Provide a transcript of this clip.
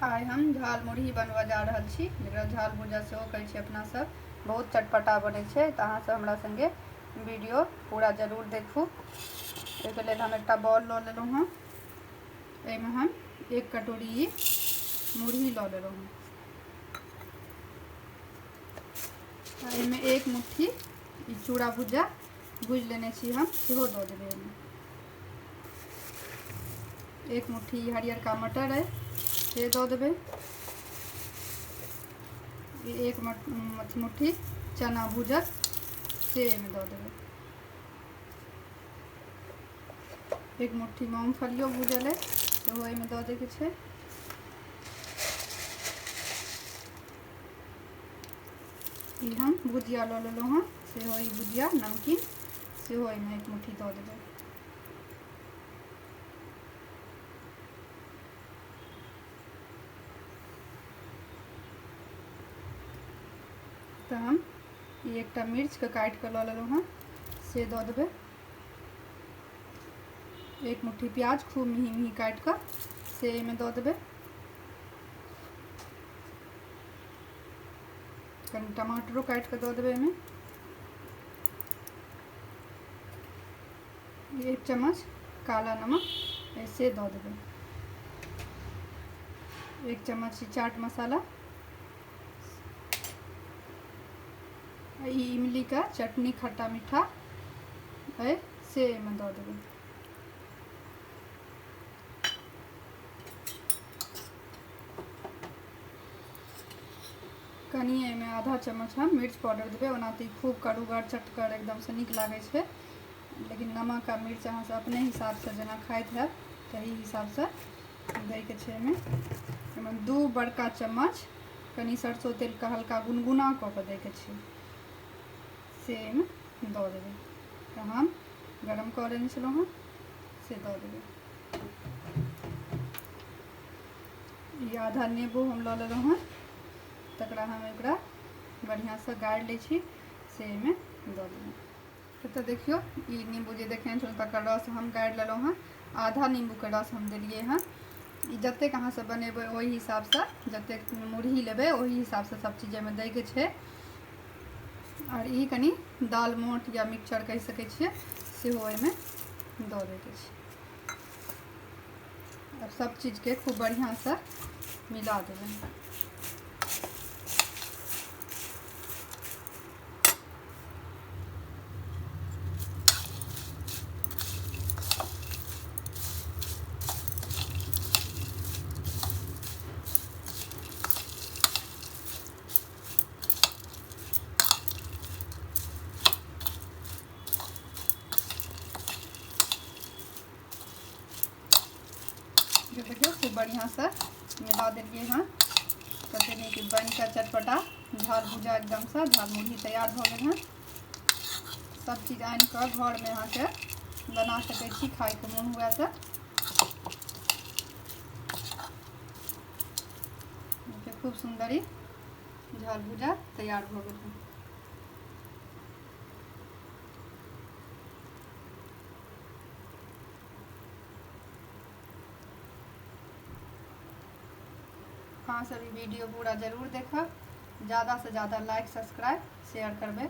आइ हम झाल मुरही बनबऽ जा रहल छी, जकरा झाल भुजा सेहो कहै छी अपना सब। बहुत चटपटा बनै छै, तऽ अहाँ सब हमरा संगे वीडियो पूरा जरूर देखू। एहिके लेल हम एकटा बॉल लऽ लेलहुँ हँ। एहिमे हम 1 कटोरी मुरही लऽ लेलहुँ हँ। एहिमे 1 मुट्ठी चूड़ा भुजा भूजि लेने छी हम, सेहो दऽ देबै। एहिमे 1 मुट्ठी हरियरका मटर है से दऽ देबै। 1 मुट्ठी चना भूजल से एहिमे दऽ देबै। 1 मुट्ठी मूँगफलियो भूजल है सेहो एहिमे दऽ दैके छै। ई हम भुजिया लऽ लेलहुँ हँ, सेहो ई भुजिया नमकीन सेहो एहिमे 1 मुट्ठी दऽ देबै। तऽ हम ई एकटा मिर्चके काटि कऽ लऽ लेलहुँ हँ, से दऽ देबै। 1 मुट्ठी प्याज खूब मिही मिही काटि कऽ से एहिमे दऽ देबै। कनि टमाटरो काटि कऽ दऽ देबै एहिमे। 1 चम्मच काला नमक से दऽ देबै। 1 चम्मच चाट मसाला। ई इमली का चटनी खट्टा मीठा है से एहिमे दऽ देबै। कनि एहिमे आधा चम्मच हम मिर्च पाउडर देबै। ओना तऽ खूब कड़ूगर चटकर एकदमसँ नीक लागै छै, लेकिन नमक आ मिर्च अहाँ सब अपने हिसाबसँ जेना खाइत हैब तही हिसाबसँ दैके छै। एहिमे 2 बड़का चम्मच कनि सरसों तेलके हल्का गुनगुना कऽ कऽ दैके छै, से एहिमे दऽ देबै। तऽ हम गरम कऽ लेने छलहुँ हँ, से दऽ देबै। ई आधा नेबो हम लऽ लेलहुँ हँ, तकरा हम एकरा बढ़िआँसँ गाड़ि लै छी, से एहिमे दऽ देबै। तऽ देखियौ ई नींबू जे देखेने छलहुँ तकर रस हम गाड़ि लेलहुँ हँ। आधा नींबूके रस हम देलियै हँ। ई जतेक अहाँ सब बनेबै ओहि हिसाबसँ, जतेक मुरही लेबै ओहि हिसाबसँ सब चीज एहिमे दैके छै। और ई कनि दालमोठ या मिक्सचर कहि सकै छियै, सेहो एहिमे दऽ दैके छै। अब सब चीज़के खूब बढ़िआँसँ मिला देबै। देखियो खूब बढ़िआँसँ मिला देलियै हँ। कतेक नीक बनिकऽ चटपटा झाल भुजा एकदमसँ झाल मुरही तैयार भऽ गेल हँ। सब चीज आनिकऽ घरमे अहाँके बना सकै छी, खाइके मोन हुए तऽ। खूब सुंदर ई झाल भुजा तैयार भऽ गेल हँ। अहाँ सब ई वीडियो पूरा जरूर देखब, ज़्यादा से ज़्यादा लाइक सब्सक्राइब शेयर करबै।